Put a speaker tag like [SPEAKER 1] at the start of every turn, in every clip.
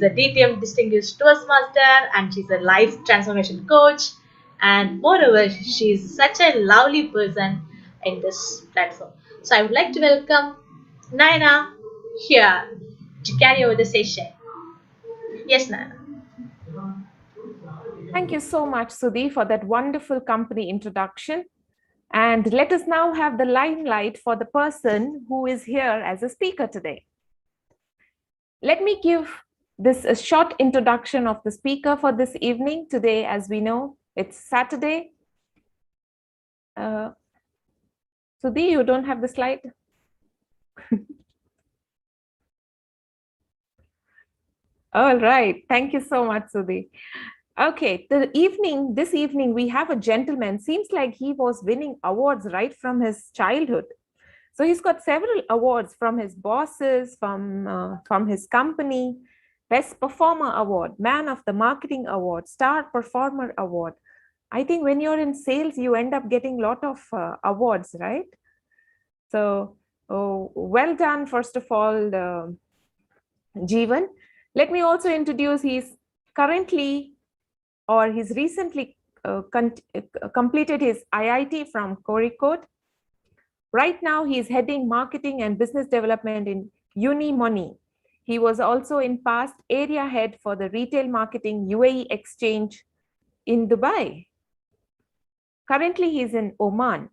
[SPEAKER 1] a DTM Distinguished Toastmaster and she's a life transformation coach. And moreover, she's such a lovely person in this platform. So I would like to welcome Naina here to carry over the session. Yes, Naina.
[SPEAKER 2] Thank you so much, Sudhi, for that wonderful company introduction. And let us now have the limelight for the person who is here as a speaker today. Let me give this a short introduction of the speaker for this evening. Today, as we know, it's Saturday. Sudhi, you don't have the slide? All right. Thank you so much, Sudhi. Okay, this evening, we have a gentleman. Seems like he was winning awards right from his childhood. So he's got several awards from his bosses, from his company, Best Performer Award, Man of the Marketing Award, Star Performer Award. I think when you're in sales, you end up getting a lot of awards, right? So, well done, first of all, Jeevan. Let me also introduce, he's recently completed his IIT from Cohort. Right now, he is heading marketing and business development in Unimoney. He was also in past area head for the retail marketing UAE exchange in Dubai. Currently, he's in Oman.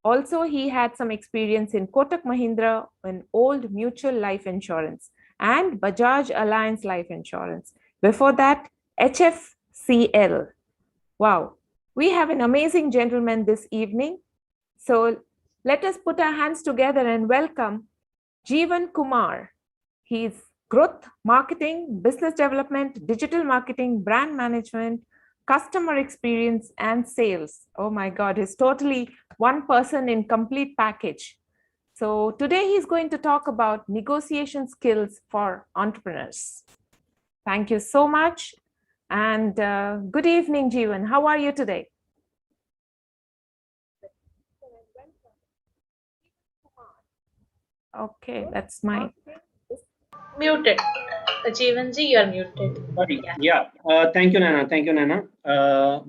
[SPEAKER 2] Also, he had some experience in Kotak Mahindra and Old Mutual Life Insurance and Bajaj Alliance Life Insurance. Before that, HFCL. Wow, we have an amazing gentleman this evening. So let us put our hands together and welcome Jeevan Kumar. He's growth, marketing, business development, digital marketing, brand management, customer experience, and sales. Oh my God, he's totally one person in complete package. So today he's going to talk about negotiation skills for entrepreneurs. Thank you so much. And good evening, Jeevan. How are you today? Okay, that's my
[SPEAKER 1] Muted. Jeevanji, you are muted.
[SPEAKER 3] Sorry. Yeah. Thank you, Nana. Thank you, Nana,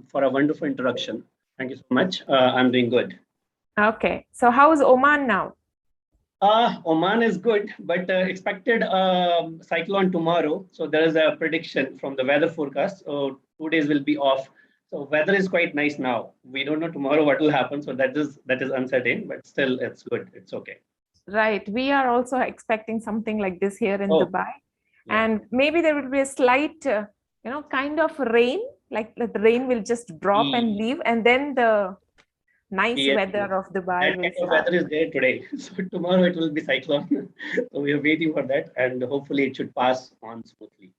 [SPEAKER 3] for a wonderful introduction. Thank you so much. I'm doing good.
[SPEAKER 2] Okay. So how is Oman now?
[SPEAKER 3] Oman is good, but expected cyclone tomorrow. So there is a prediction from the weather forecast. So 2 days will be off. So weather is quite nice now. We don't know tomorrow what will happen. So that is uncertain, but still it's good. It's okay.
[SPEAKER 2] Right. We are also expecting something like this here in Dubai.
[SPEAKER 3] Yeah.
[SPEAKER 2] And maybe there will be a slight, kind of rain, like the rain will just drop and leave. And then the nice weather of Dubai will
[SPEAKER 3] kind of
[SPEAKER 2] start.
[SPEAKER 3] weather is there today. So tomorrow it will be cyclone. So we are waiting for that. And hopefully it should pass on smoothly.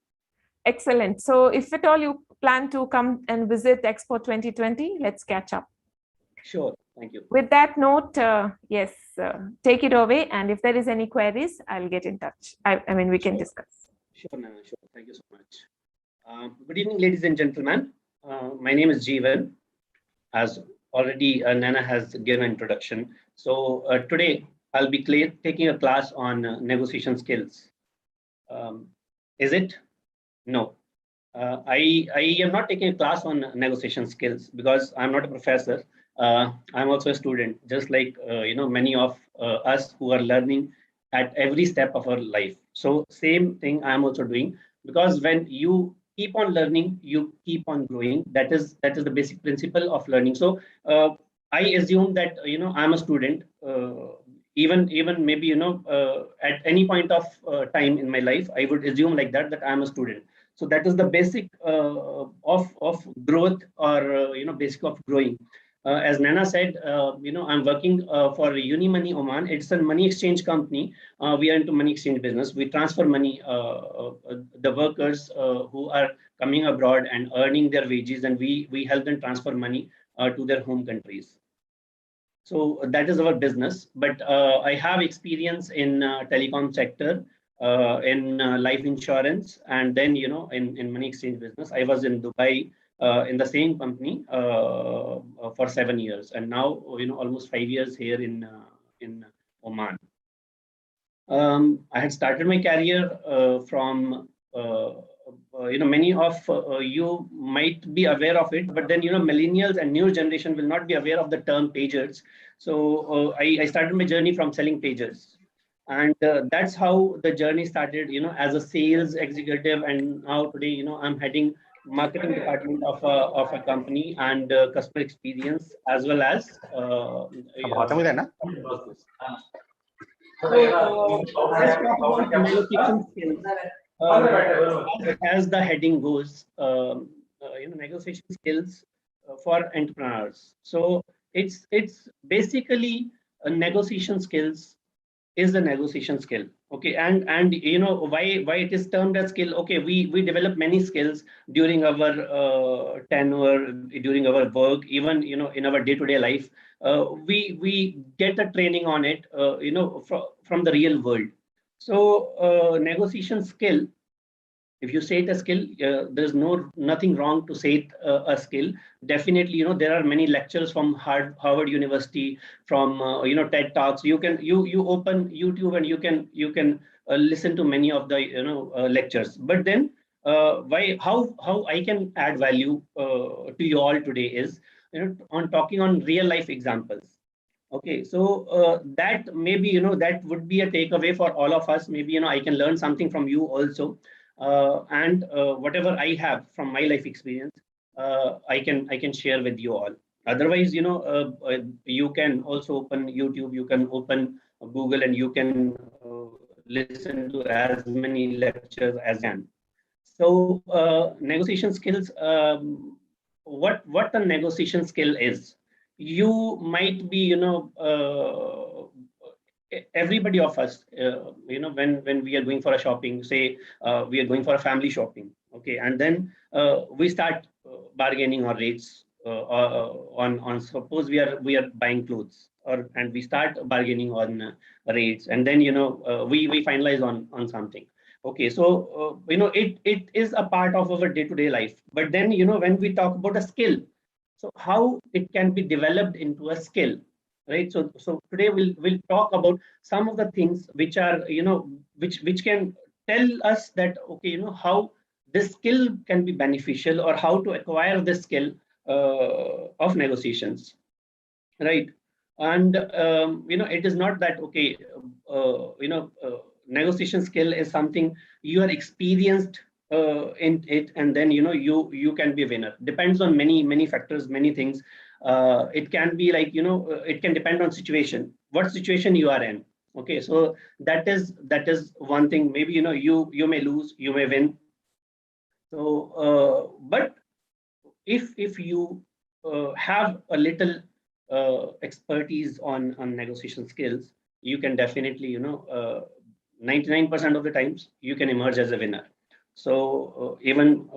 [SPEAKER 2] Excellent. So if at all you plan to come and visit Expo 2020, let's catch up.
[SPEAKER 3] Sure. Thank you.
[SPEAKER 2] With that note, yes, take it away. And if there is any queries, I'll get in touch. I mean, we can discuss.
[SPEAKER 3] Sure, Nana. Sure. Thank you so much. Good evening, ladies and gentlemen. My name is Jeevan. As already Nana has given an introduction. So today I'll be taking a class on negotiation skills. Is it? No. I am not taking a class on negotiation skills because I'm not a professor. I'm also a student, just like many of us who are learning at every step of our life. So same thing I'm also doing, because when you keep on learning, you keep on growing. That is the basic principle of learning. So I assume that I'm a student. Even maybe at any point of time in my life, I would assume like that I'm a student. So that is the basic of growth, or basic of growing. As Nana said, I'm working for Unimoney Oman. It's a money exchange company. We are into money exchange business. We transfer money, the workers who are coming abroad and earning their wages, and we help them transfer money to their home countries. So that is our business. But I have experience in telecom sector, in life insurance, and then in money exchange business. I was in Dubai in the same company for 7 years, and now almost 5 years here in Oman. I had started my career from many of you might be aware of it, but then millennials and new generation will not be aware of the term pagers. So I started my journey from selling pagers, and that's how the journey started, as a sales executive. And now today, I'm heading marketing department of a company, and customer experience, as well as business. So let's talk about negotiation skills. As the heading goes, negotiation skills for entrepreneurs. So it's basically a negotiation skills is a negotiation skill. Okay, and why it is termed as skill. Okay, we develop many skills during our tenure, during our work, even in our day-to-day life. We get a training on it, from the real world. So negotiation skill, if you say it a skill, there's nothing wrong to say it a skill. Definitely, there are many lectures from Harvard University, from TED Talks. You open YouTube, and you can listen to many of the lectures. But then how I can add value to you all today is on talking on real life examples. Okay, so that maybe that would be a takeaway for all of us. Maybe I can learn something from you also, and whatever I have from my life experience, I can share with you all. Otherwise, you can also open YouTube, you can open Google, and you can listen to as many lectures as you can. So negotiation skills. What a negotiation skill is, you might be everybody of us, when we are going for a shopping, say we are going for a family shopping. Okay, and then we start bargaining on rates, on suppose we are buying clothes, and we start bargaining on rates, and then we finalize on something. Okay, so it is a part of our day-to-day life. But then when we talk about a skill, so how it can be developed into a skill, right? So today we'll talk about some of the things which are which can tell us that, okay, how this skill can be beneficial, or how to acquire this skill of negotiations, right? And it is not that, okay, negotiation skill is something you are experienced in it, and then you can be a winner. Depends on many factors, many things. It can be like, it can depend on situation, what situation you are in. Okay, so that is one thing. Maybe you may lose, you may win. So but if you have a little expertise on negotiation skills, you can definitely 99% of the times you can emerge as a winner. So even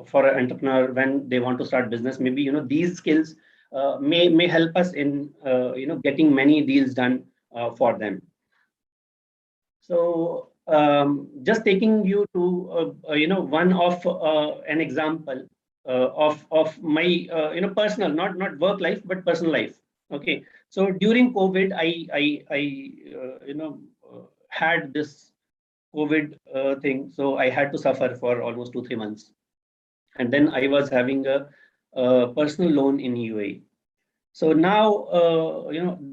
[SPEAKER 3] for an entrepreneur, when they want to start business, maybe these skills may help us in getting many deals done for them. So just taking you to one of an example of my personal, not work life, but personal life. Okay, so during COVID, I had this COVID thing, so I had to suffer for almost 2-3 months, and then I was having a personal loan in UAE. So now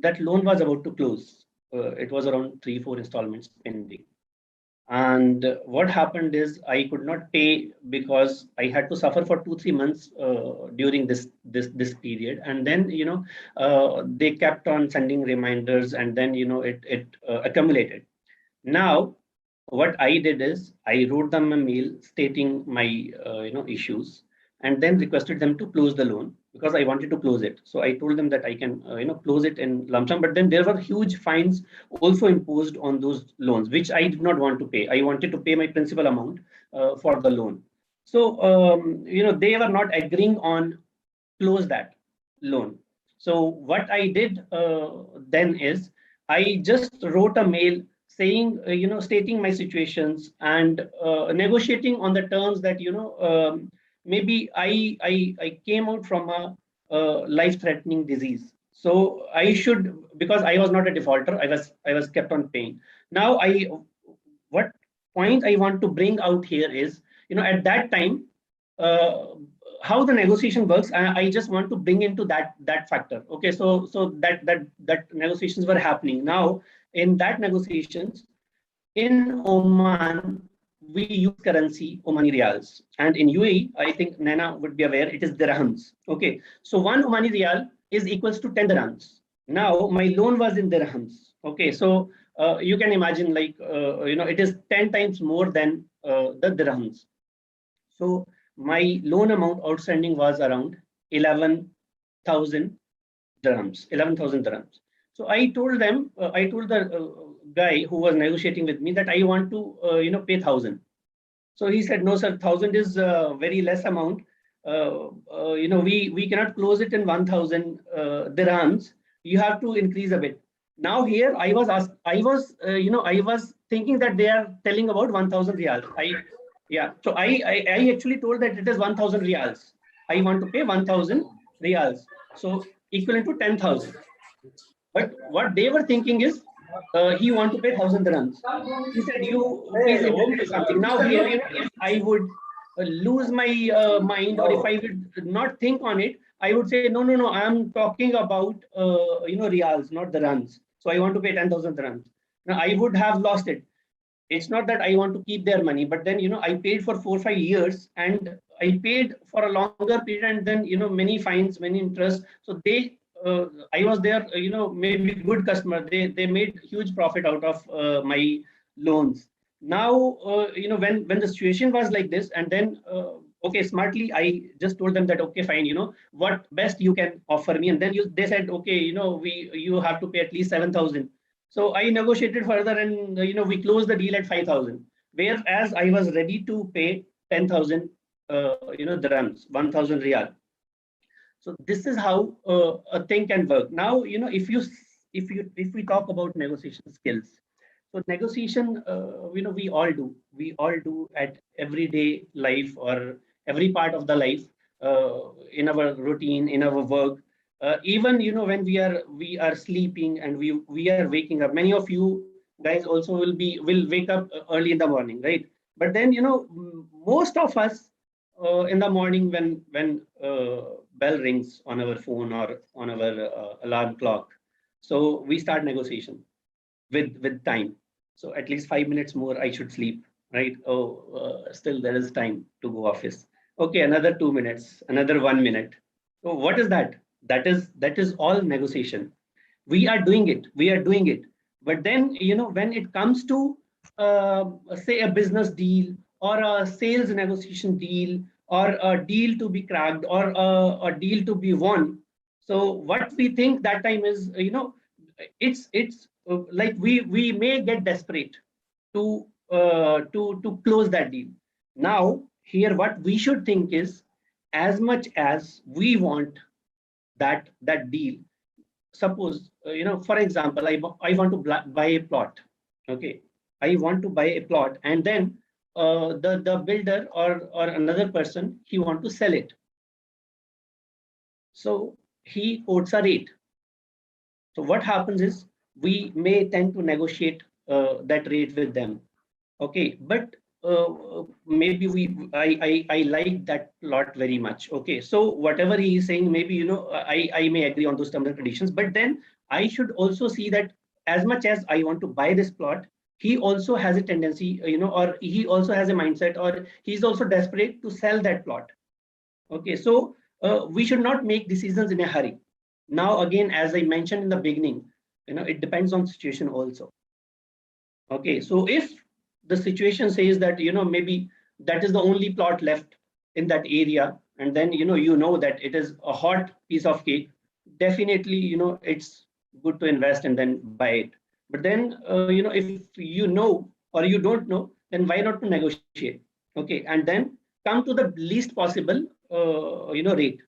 [SPEAKER 3] that loan was about to close. It was around 3-4 installments pending. And what happened is I could not pay because I had to suffer for 2-3 months during this period. And then they kept on sending reminders, and then it accumulated. Now what I did is I wrote them a mail stating my issues, and then requested them to close the loan because I wanted to close it. So I told them that I can close it in lump sum, but then there were huge fines also imposed on those loans, which I did not want to pay. I wanted to pay my principal amount for the loan. So they were not agreeing on close that loan. So what I did then is I just wrote a mail saying, stating my situations, and negotiating on the terms that maybe I came out from a life-threatening disease. So I should, because I was not a defaulter, I was kept on paying. Now what point I want to bring out here is, at that time, how the negotiation works, I just want to bring into that factor. Okay, so that negotiations were happening. Now in that negotiations in Oman, we use currency Omani riyals, and in UAE, I think Nana would be aware, it is dirhams. Okay, so one Omani riyal is equals to 10 dirhams. Now my loan was in dirhams. Okay, so you can imagine, like it is 10 times more than the dirhams. So my loan amount outstanding was around 11,000 dirhams, 11,000 dirhams. So I told them, I told the guy who was negotiating with me that I want to, pay 1,000. So he said, no, sir, 1,000 is very less amount. We cannot close it in 1,000 dirhams. You have to increase a bit. Now here I was asked, I was thinking that they are telling about 1,000 riyals. So I actually told that it is 1,000 riyals. I want to pay 1,000 riyals. So equivalent to 10,000. But what they were thinking is, he want to pay 1,000 dirhams. He said, "You please implement something." Now here, if I would lose my mind, or if I would not think on it, I would say, no, no, no. I am talking about riyals, not dirhams. So I want to pay 10,000 dirhams. Now I would have lost it. It's not that I want to keep their money, but then I paid for 4 or 5 years, and I paid for a longer period, and then many fines, many interest. So I was there, maybe good customer. They made huge profit out of my loans. Now when the situation was like this, and then okay, smartly I just told them that, okay, fine, what best you can offer me, and then they said, okay, you have to pay at least 7,000. So I negotiated further, and we closed the deal at 5,000. Whereas I was ready to pay 10,000 dirhams, 1,000 riyal. So this is how a thing can work. Now if we talk about negotiation skills, so negotiation, we all do at everyday life, or every part of the life, in our routine, in our work. Even when we are sleeping, and we are waking up. Many of you guys also will wake up early in the morning, right? But then most of us, in the morning, when bell rings on our phone or on our alarm clock, so we start negotiation with time. So at least 5 minutes more I should sleep, right? Oh, still there is time to go office. Okay, another 2 minutes, another 1 minute. So what is that? That is all negotiation. We are doing it. We are doing it. But then when it comes to say a business deal, or a sales negotiation deal, or a deal to be cracked, or a deal to be won. So what we think that time is, it's like we may get desperate to close that deal. Now here what we should think is, as much as we want that deal. Suppose for example, I want to buy a plot. Okay, I want to buy a plot, and then the builder, or another person, he want to sell it. So he quotes a rate. So what happens is, we may tend to negotiate that rate with them. Okay, but maybe I like that plot very much. Okay, so whatever he is saying, maybe I may agree on those terms and conditions, but then I should also see that, as much as I want to buy this plot, he also has a tendency, or he also has a mindset, or he's also desperate to sell that plot. Okay, so we should not make decisions in a hurry. Now again, as I mentioned in the beginning, it depends on situation also. Okay, so if the situation says that maybe that is the only plot left in that area, and then that it is a hot piece of cake, definitely it's good to invest and then buy it. But then if or you don't know, then why not to negotiate? Okay, and then come to the least possible rate.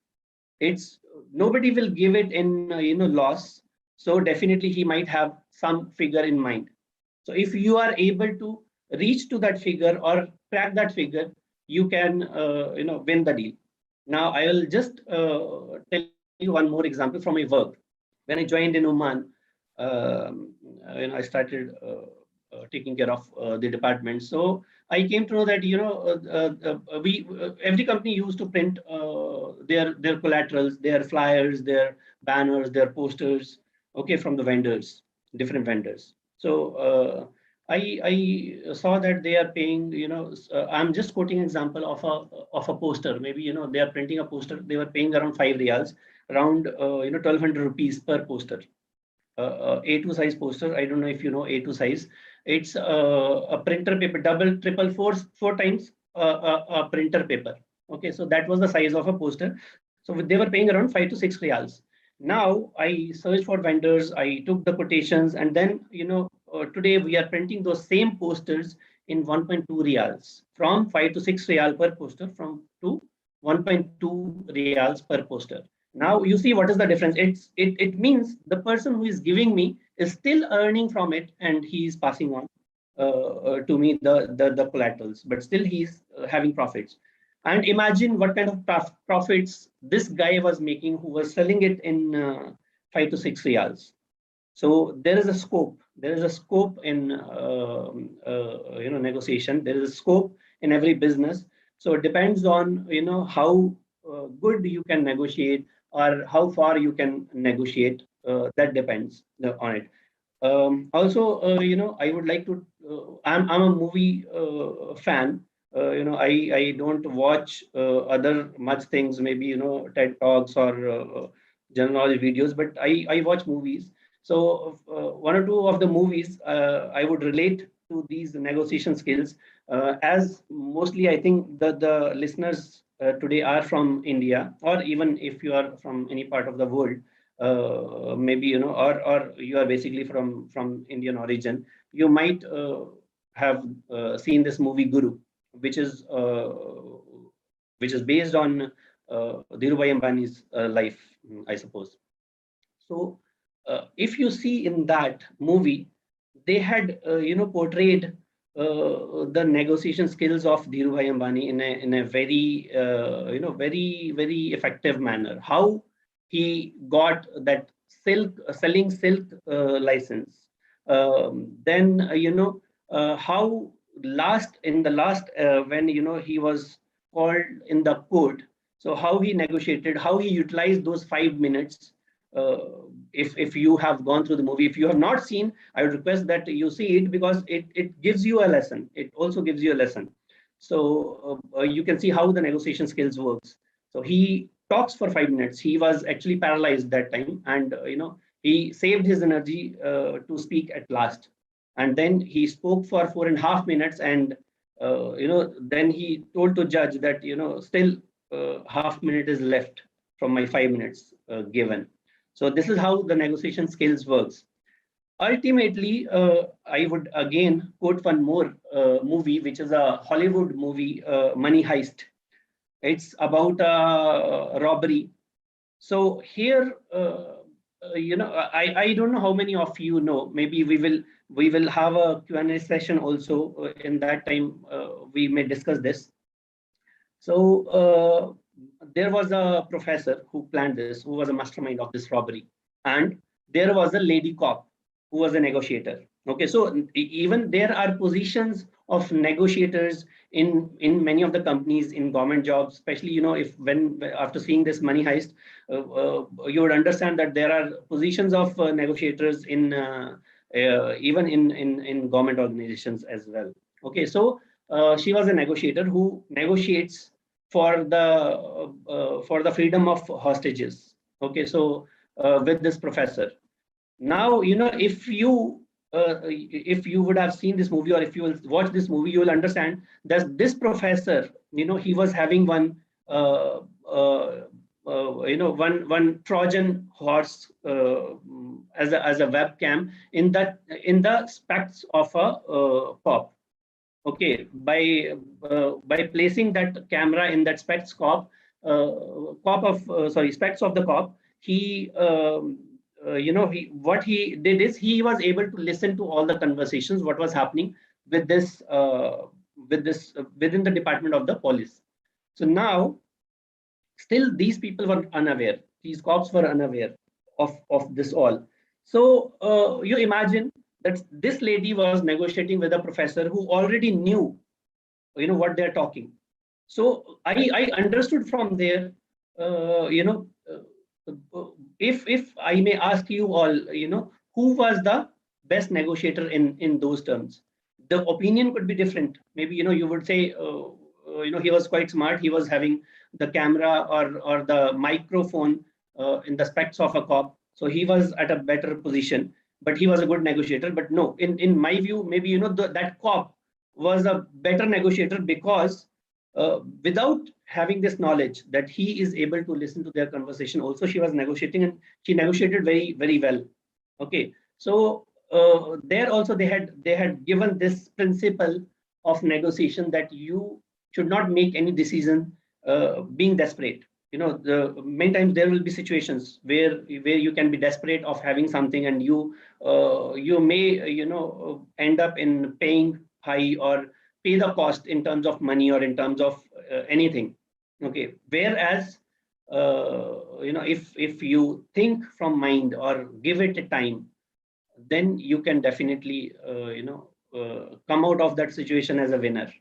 [SPEAKER 3] It's nobody will give it in loss, so definitely he might have some figure in mind. So if you are able to reach to that figure, or crack that figure, you can win the deal. Now I will just tell you one more example from my work. When I joined in Oman, I started taking care of the department. So I came to know that every company used to print their collaterals, their flyers, their banners, their posters, okay, from the vendors, different vendors. So I saw that they are paying, I'm just quoting example of a poster. Maybe they are printing a poster. They were paying around 5 riyals, around 1,200 rupees per poster. A2 size poster. I don't know if you know A2 size. It's a printer paper, double, triple, four times a printer paper. Okay, so that was the size of a poster. So they were paying around 5 to 6 riyals. Now I searched for vendors. I took the quotations, and then today we are printing those same posters in 1.2 riyals, from 5 to 6 riyal per poster, from to 1.2 riyals per poster. Now you see what is the difference. It means the person who is giving me is still earning from it, and he is passing on to me the collaterals, but still he's having profits. And imagine what kind of profits this guy was making, who was selling it in 5 to 6 riyals. So there is a scope. There is a scope in negotiation. There is a scope in every business. So it depends on how good you can negotiate, or how far you can negotiate. That depends on it. Also, I would like to. I'm a movie fan. I don't watch other much things. Maybe TED Talks or general knowledge videos, but I watch movies. So one or two of the movies I would relate to these negotiation skills, as mostly I think the listeners today are from India, or even if you are from any part of the world, maybe or you are basically from Indian origin, you might have seen this movie Guru, which is based on Dhirubhai Ambani's life, I suppose. So if you see in that movie, they had portrayed the negotiation skills of Dhirubhai Ambani in a very very effective manner. How he got that selling silk license. Then how in the last when he was called in the court. So how he negotiated, how he utilized those 5 minutes. uh, if you have gone through the movie, if you have not seen, I would request that you see it, because it gives you a lesson. It also gives you a lesson. So you can see how the negotiation skills works. So he talks for 5 minutes. He was actually paralyzed that time, and he saved his energy to speak at last. And then he spoke for 4.5 minutes, and then he told to judge that still half minute is left from my 5 minutes given. So this is how the negotiation skills works. Ultimately, I would again quote one more movie, which is a Hollywood movie, Money Heist. It's about a robbery. So here, I don't know how many of you know. Maybe we will have a Q&A session also. In that time, we may discuss this. So there was a professor who planned this, who was a mastermind of this robbery, and there was a lady cop who was a negotiator. Okay, so even there are positions of negotiators in many of the companies, in government jobs, especially if when after seeing this Money Heist, you would understand that there are positions of negotiators in even in government organizations as well. Okay, so she was a negotiator who negotiates for the freedom of hostages. Okay, so with this professor. Now if you would have seen this movie, or if you will watch this movie, you will understand that this professor, he was having one one Trojan horse as a webcam in the specs of a cop. Okay, by placing that camera in that specs cop, specs of the cop, he what he did is he was able to listen to all the conversations, what was happening with this within the department of the police. So now still these people were unaware, these cops were unaware of this all. So you imagine that this lady was negotiating with a professor who already knew what they're talking. So I understood from there, if I may ask you all, who was the best negotiator in those terms? The opinion could be different. Maybe you would say, he was quite smart. He was having the camera or the microphone in the specs of a cop, so he was at a better position. But he was a good negotiator. But no, in my view, maybe that cop was a better negotiator because without having this knowledge that he is able to listen to their conversation, also she was negotiating, and she negotiated very, very well. Okay, so there also they had given this principle of negotiation, that you should not make any decision being desperate. Many times there will be situations where you can be desperate of having something, and you may end up in paying high, or pay the cost in terms of money or in terms of anything. Okay, whereas if you think from mind or give it a time, then you can definitely come out of that situation as a winner.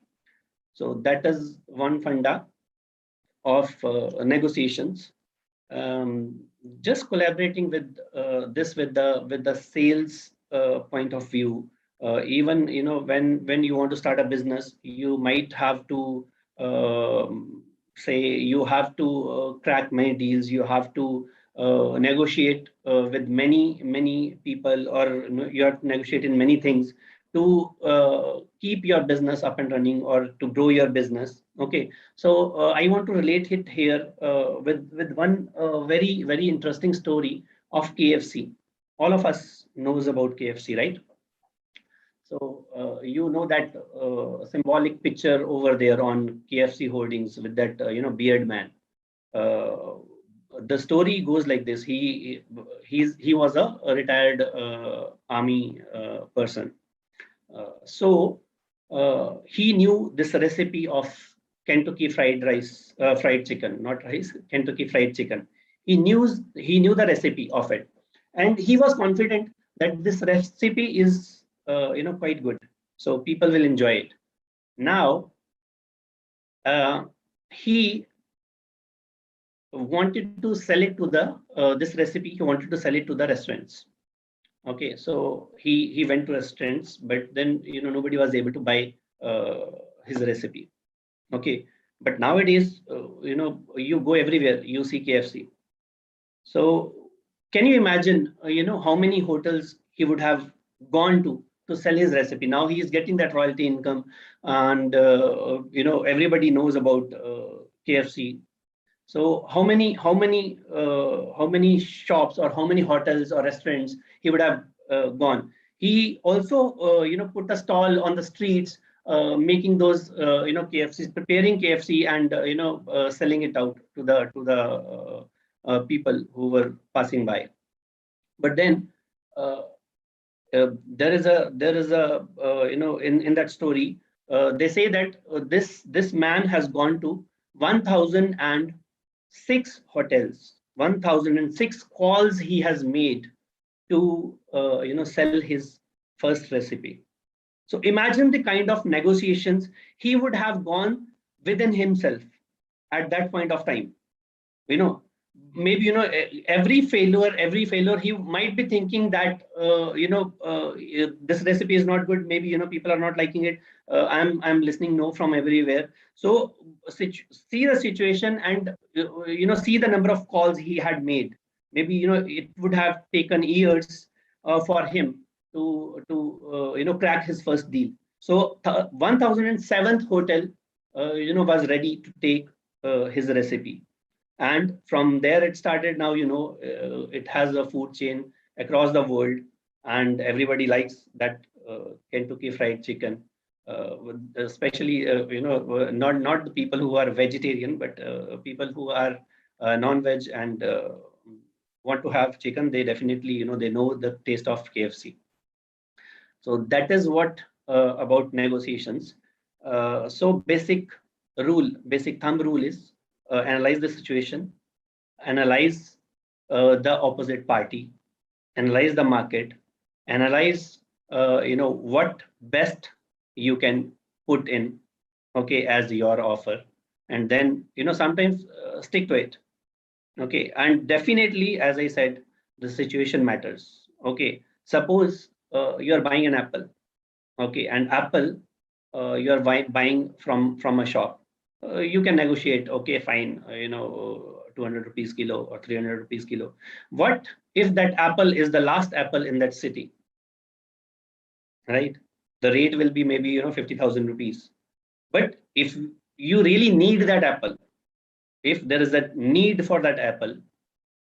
[SPEAKER 3] So that is one funda of negotiations. um, just collaborating with this with the sales point of view. Even when you want to start a business, you might have to say you have to crack many deals. You have to negotiate with many people, or you have to negotiate in many things to keep your business up and running, or to grow your business. Okay, so I want to relate it here with one very, very interesting story of KFC. All of us knows about KFC, right? So that symbolic picture over there on KFC holdings with that beard man. Uh, the story goes like this: he was a retired army person. So he knew this recipe of Kentucky fried chicken, not rice, Kentucky fried chicken. He knew the recipe of it, and he was confident that this recipe is quite good, so people will enjoy it. Now uh, he wanted to sell it to the this recipe. He wanted to sell it to the restaurants. Okay, so he went to restaurants, but then nobody was able to buy his recipe. Okay, but nowadays you go everywhere, you see KFC. So can you imagine how many hotels he would have gone to sell his recipe? Now he is getting that royalty income, and everybody knows about KFC. So how many shops or how many hotels or restaurants he would have gone? He also put a stall on the streets, making those KFCs, preparing KFC, and selling it out to the people who were passing by. But then uh, there is a in that story, they say that this man has gone to 1006 hotels, 1006 calls he has made to sell his first recipe. So imagine the kind of negotiations he would have gone within himself at that point of time. you know Maybe every failure he might be thinking that this recipe is not good. Maybe people are not liking it. I'm listening no from everywhere. So see the situation, and see the number of calls he had made. Maybe it would have taken years for him to crack his first deal. So 1007th hotel was ready to take his recipe, and from there it started. Now it has a food chain across the world, and everybody likes that Kentucky fried chicken, especially not the people who are vegetarian, but people who are non-veg and want to have chicken. They definitely they know the taste of KFC. So that is what about negotiations. So basic thumb rule is analyze the situation, analyze the opposite party, analyze the market, analyze what best you can put in, okay, as your offer, and then sometimes stick to it. Okay, and definitely, as I said, the situation matters. Okay, suppose you are buying an apple. Okay, and apple you are buying from a shop. You can negotiate. Okay, fine. 200 rupees kilo or 300 rupees kilo. What if that apple is the last apple in that city? Right? The rate will be maybe 50,000 rupees. But if you really need that apple, if there is a need for that apple,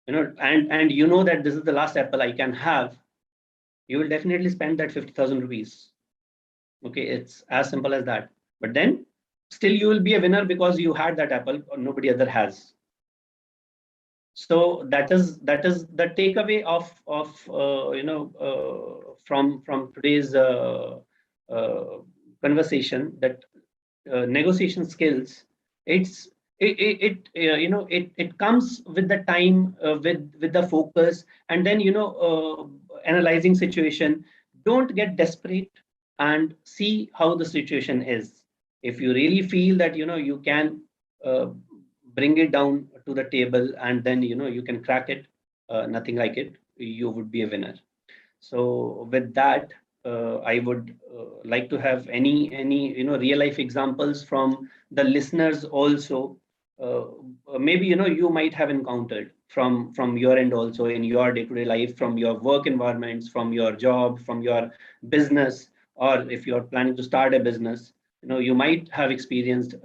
[SPEAKER 3] and you know that this is the last apple I can have, you will definitely spend that 50,000 rupees. Okay, it's as simple as that. But then still you will be a winner because you had that apple or nobody other has. So that is the takeaway of from today's uh, conversation, that negotiation skills, it's it comes with the time, with the focus, and then analyzing situation. Don't get desperate, and see how the situation is. If you really feel that you can uh, bring it down to the table, and then you can crack it, nothing like it, you would be a winner. So with that, I would like to have any real life examples from the listeners also. Uh, Maybe you might have encountered from your end also, in your day-to-day life, from your work environments, from your job, from your business, or if you're planning to start a business, you might have experienced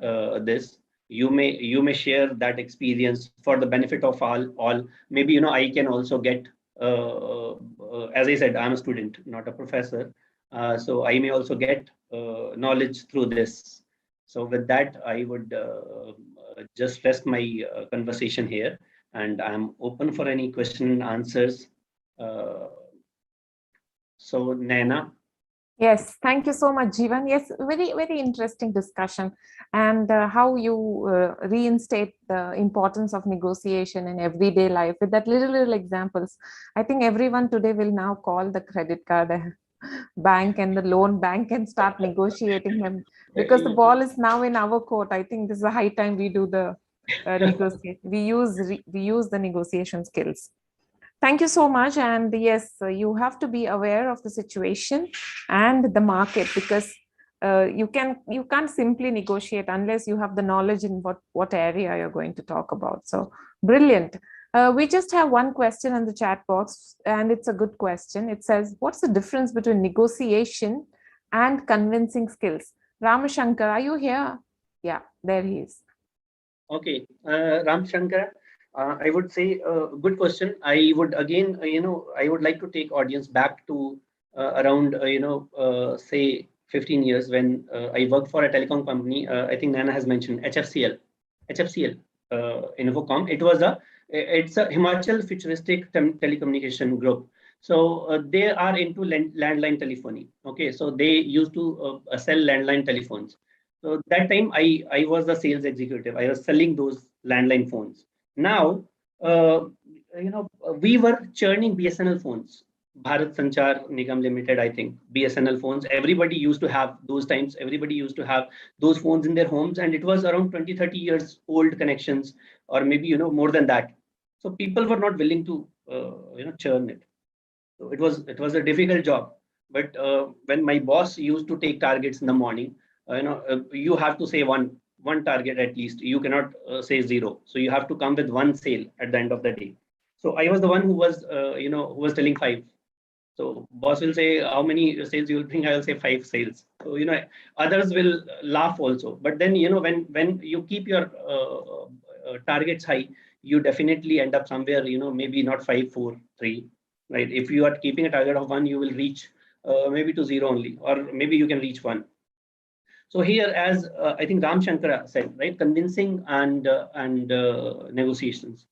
[SPEAKER 3] this. You may share that experience for the benefit of all. Maybe I can also get, as I said, I'm a student, not a professor. So I may also get knowledge through this. So with that, I would just rest my conversation here, and I'm open for any question and answers. Uh, so Naina.
[SPEAKER 2] Yes, thank you so much, Jeevan. Yes, very, very interesting discussion, and how you reinstate the importance of negotiation in everyday life with that little examples. I think everyone today will now call the credit card bank and the loan bank and start negotiating them, because the ball is now in our court. I think this is a high time we do the negotiate. We use the negotiation skills. Thank you so much. And yes, you have to be aware of the situation and the market, because you can't simply negotiate unless you have the knowledge in what area you're going to talk about. So brilliant. We just have one question in the chat box, and it's a good question. It says, what's the difference between negotiation and convincing skills? Ramashankar, are you here? Yeah, there he is.
[SPEAKER 3] Okay, Ram Shankar, I would say good question. I would again, I would like to take audience back to around, say 15 years, when I worked for a telecom company. I think Nana has mentioned HFCL, Infocom. It's a Himachal futuristic telecommunication group. So they are into landline telephony. Okay, so they used to sell landline telephones. So that time I was the sales executive. I was selling those landline phones. Now, uh, we were churning BSNL phones. Bharat Sanchar Nigam Limited, I think, BSNL phones. Everybody used to have those times. Everybody used to have those phones in their homes, and it was around 20, 30 years old connections, or maybe more than that. So people were not willing to churn it. So it was a difficult job. But when my boss used to take targets in the morning, you have to say one target at least. You cannot say zero. So you have to come with one sale at the end of the day. So I was the one who was telling five. So boss will say how many sales you will bring. I will say five sales. So others will laugh also. But then when you keep your targets high, you definitely end up somewhere. Maybe not five, four, three. Right? If you are keeping a target of one, you will reach maybe to zero only, or maybe you can reach one. So here, as I think Ram Shankara said, right, convincing and negotiations.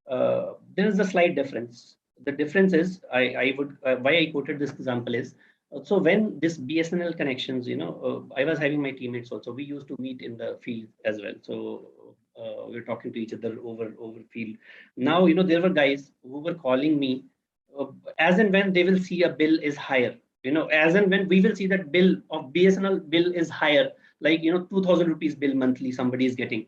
[SPEAKER 3] There is a slight difference. The difference is, I would why I quoted this example is, so when this BSNL connections, I was having my teammates also. We used to meet in the field as well. So we're talking to each other over field. Now there were guys who were calling me uh, as and when they will see a bill is higher. As and when we will see that bill of BSNL bill is higher, like 2,000 rupees bill monthly somebody is getting.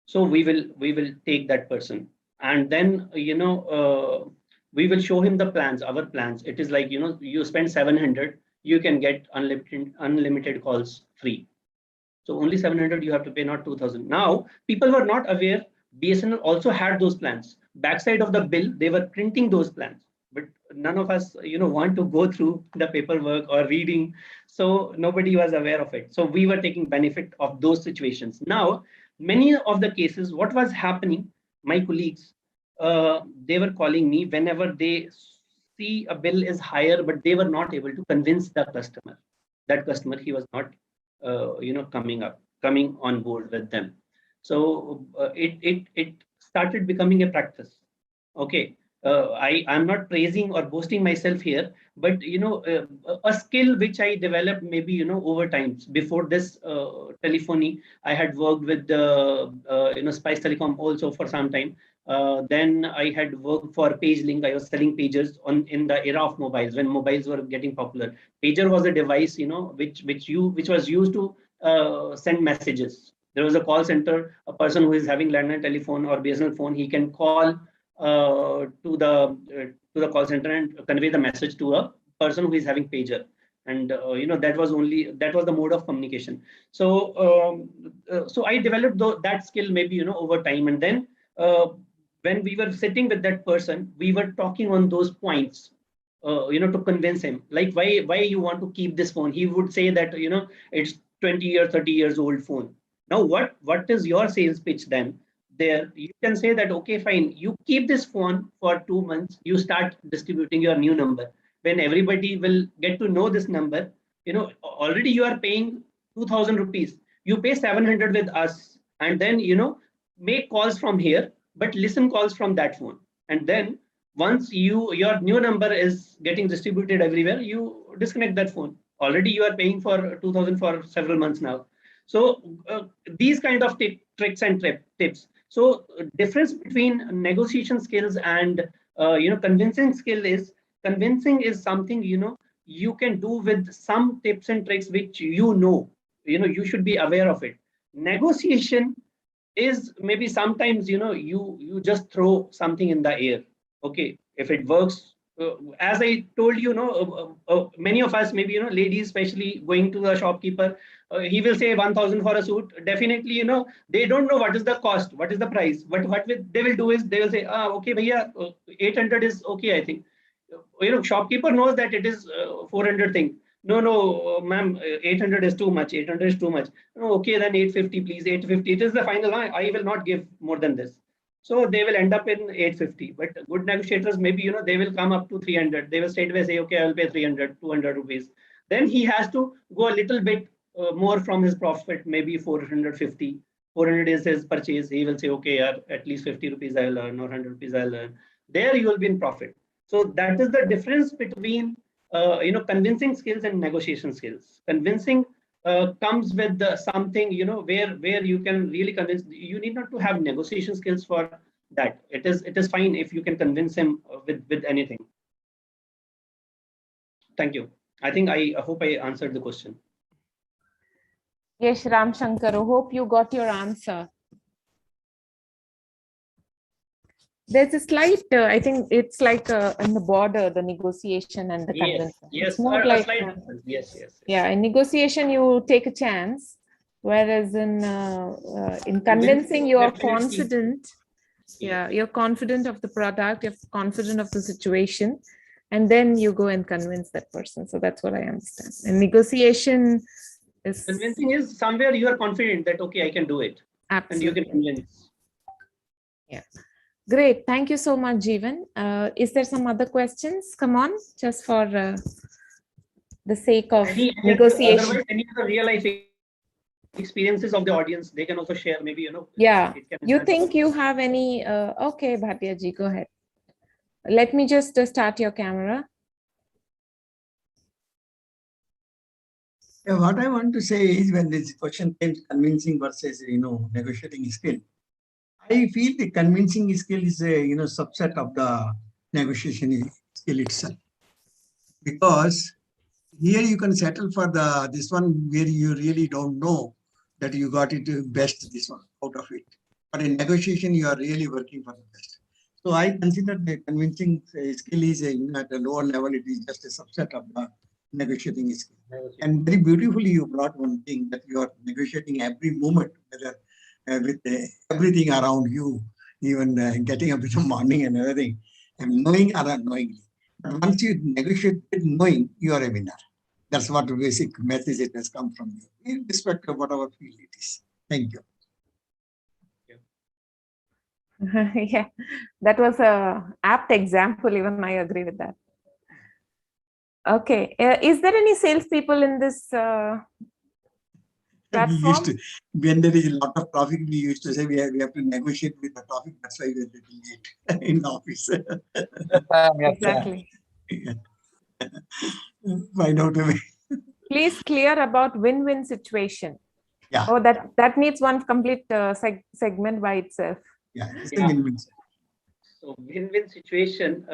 [SPEAKER 3] So we will take that person, and then we will show him the plans, our plans. It is like, you spend 700, you can get unlimited calls free. So only 700 you have to pay, not 2,000. Now people were not aware. BSNL also had those plans. Backside of the bill, they were printing those plans, but none of us, want to go through the paperwork or reading. So nobody was aware of it. So we were taking benefit of those situations. Now, many of the cases, what was happening, my colleagues, they were calling me whenever they see a bill is higher, but they were not able to convince the customer. That customer, he was not coming on board with them. So it started becoming a practice. Okay, I'm not praising or boasting myself here, but a skill which I developed maybe over time. Before this telephony, I had worked with Spice Telecom also for some time. Then I had worked for PageLink. I was selling pagers in the era of mobiles, when mobiles were getting popular. Pager was a device, which was used to send messages. There was a call center. A person who is having landline telephone or BSNL phone, he can call to the call center and convey the message to a person who is having pager. And that was the mode of communication. So I developed that skill maybe over time. And then when we were sitting with that person, we were talking on those points, to convince him, like why you want to keep this phone. He would say that it's 20 or 30 years old phone. Now what is your sales pitch then? There you can say that, okay, fine, you keep this phone for 2 months, you start distributing your new number. When everybody will get to know this number, already you are paying 2,000 rupees, you pay 700 with us, and then make calls from here, but listen calls from that phone. And then once your new number is getting distributed everywhere, you disconnect that phone. Already you are paying for 2,000 for several months now. So these kind of tricks and tips. So difference between negotiation skills and convincing skill is, convincing is something you can do with some tips and tricks which you should be aware of it. Negotiation is maybe sometimes you just throw something in the air. Okay, if it works, as I told many of us, maybe ladies especially, going to the shopkeeper, he will say 1,000 for a suit. Definitely, they don't know what is the cost, what is the price. But they will do is they will say, okay, bhaiya, 800 is okay, I think. Shopkeeper knows that it is 400 thing. No, ma'am, 800 is too much. 800 is too much. No, okay, then 850, please, 850. It is the final. I will not give more than this. So they will end up in 850. But good negotiators, maybe, they will come up to 300. They will straight away say, okay, I will pay 300, 200 rupees. Then he has to go a little bit more from his profit, maybe 450. 400 is his purchase. He will say, okay, at least 50 rupees I will earn, or 100 rupees I will earn. There you will be in profit. So that is the difference between convincing skills and negotiation skills. Convincing comes with something where you can really convince. You need not to have negotiation skills for that. It is fine if you can convince him with anything. Thank you. I hope I answered the question.
[SPEAKER 2] Yes, Ram Shankar, I hope you got your answer. There's a slight, I think it's like in the border, the negotiation and the convincing.
[SPEAKER 3] Yes,
[SPEAKER 2] it's more like,
[SPEAKER 3] yes.
[SPEAKER 2] Yeah, in negotiation, you take a chance, whereas in convincing, you are confident. Yeah, you're confident of the product, you're confident of the situation, and then you go and convince that person. So that's what I understand. And negotiation is...
[SPEAKER 3] Convincing is somewhere you are confident that, okay, I can do it. Absolutely. And you can convince.
[SPEAKER 2] Yeah. Great. Thank you so much, Jeevan. Is there some other questions? Come on, just for the sake of negotiation.
[SPEAKER 3] Otherwise, any other real life experiences of the audience, they can also share, maybe,
[SPEAKER 2] Yeah. You think you have any? Okay, Bhatia ji, go ahead. Let me just start your camera.
[SPEAKER 4] Yeah, what I want to say is, when this question came, convincing versus negotiating skill, I feel the convincing skill is a subset of the negotiation skill itself, because here you can settle for this one where you really don't know that you got it best, this one out of it. But in negotiation, you are really working for the best. So I consider the convincing skill is at a lower level. It is just a subset of the negotiating skill. And very beautifully, you brought one thing that you are negotiating every moment, whether with everything around you, even getting up in the morning and everything, and knowing or unknowingly. But once you negotiate with knowing, you are a winner. That's what the basic message it has come from you, irrespective of whatever field it is. Thank you.
[SPEAKER 2] Yeah, that was a apt example. Even I agree with that. Okay, is there any salespeople in this platform?
[SPEAKER 4] When there is a lot of traffic, we used to say we have to negotiate with the traffic. That's why we're a little late in the office.
[SPEAKER 2] Exactly.
[SPEAKER 4] Find out a way.
[SPEAKER 2] Please clear about win-win situation.
[SPEAKER 4] Yeah.
[SPEAKER 2] Oh, that needs one complete segment by itself.
[SPEAKER 4] Yeah, it's a win-win.
[SPEAKER 3] So win-win situation.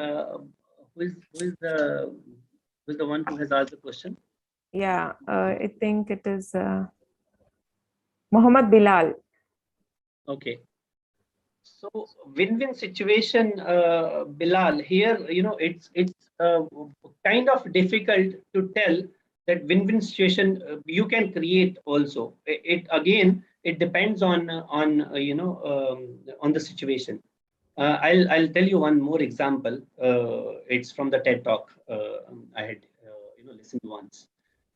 [SPEAKER 3] Who is the one who has asked the question?
[SPEAKER 2] Yeah, I think it is Muhammad Bilal.
[SPEAKER 3] Okay. So win-win situation, Bilal. Here, it's kind of difficult to tell that win-win situation you can create also. It depends on the situation. I'll tell you one more example. It's from the TED Talk I had listened once.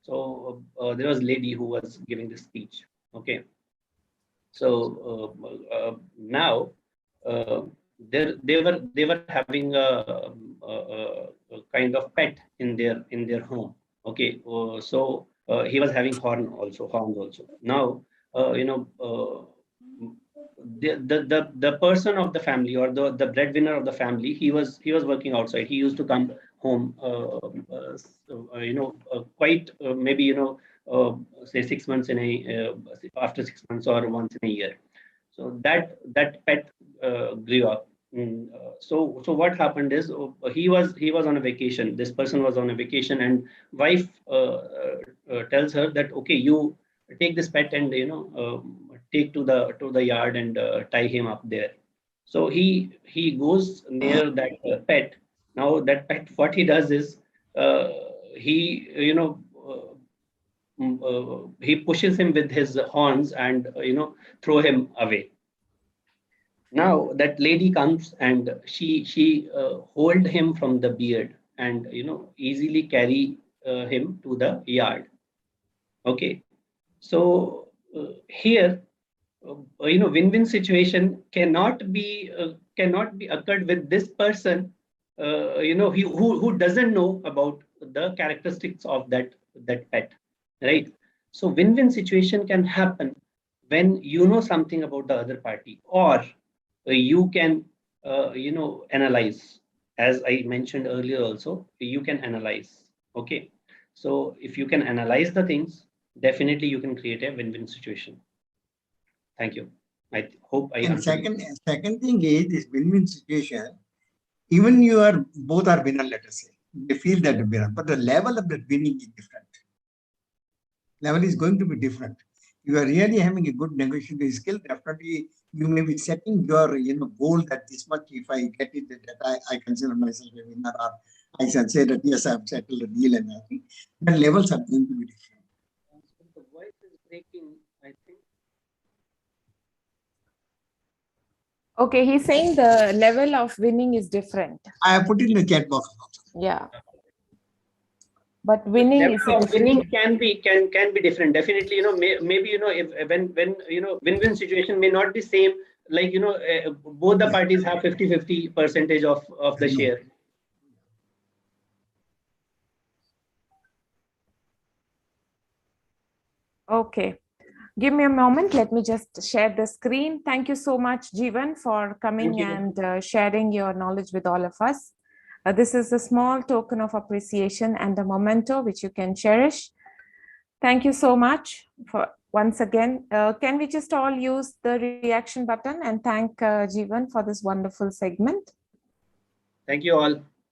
[SPEAKER 3] So there was a lady who was giving this speech. Okay. So now they were having a kind of pet in their home. Okay. So he was having horns also. Now the person of the family, or the breadwinner of the family, he was working outside. He used to come home quite maybe say 6 months in a after 6 months or once in a year. So that pet grew up. So what happened is he was on a vacation. This person was on a vacation, and wife tells her that, okay, you take this pet and take to the yard and tie him up there. So he goes near that pet. Now that pet, what he does is he he pushes him with his horns and throw him away. Now that lady comes and she hold him from the beard and easily carry him to the yard. Okay, so here win-win situation cannot be occurred with this person who doesn't know about the characteristics of that pet, right? So win-win situation can happen when you know something about the other party, or you can analyze. As I mentioned earlier also, you can analyze. Okay, so if you can analyze the things, definitely you can create a win-win situation. Thank you. I hope I answered.
[SPEAKER 4] Second thing is this win-win situation. Even you are both are winner, let us say. They feel that winner, but the level of that winning is different. Level is going to be different. You are really having a good negotiating skill. Definitely, you may be setting your goal that this much. If I get it, that I consider myself a winner, or I can say that yes, I have settled the deal and everything. But levels are going to be different.
[SPEAKER 3] The voice is breaking, I think.
[SPEAKER 2] Okay, he's saying the level of winning is different.
[SPEAKER 4] I have put in the chat box also.
[SPEAKER 2] Yeah. But winning is
[SPEAKER 3] winning can be different. Definitely, maybe if when win-win situation may not be same. Like both the parties have 50-50% of the share.
[SPEAKER 2] Okay. Give me a moment. Let me just share the screen. Thank you so much, Jeevan, for coming and sharing your knowledge with all of us. This is a small token of appreciation and a memento which you can cherish. Thank you so much for once again. Can we just all use the reaction button and thank Jeevan for this wonderful segment?
[SPEAKER 3] Thank you all.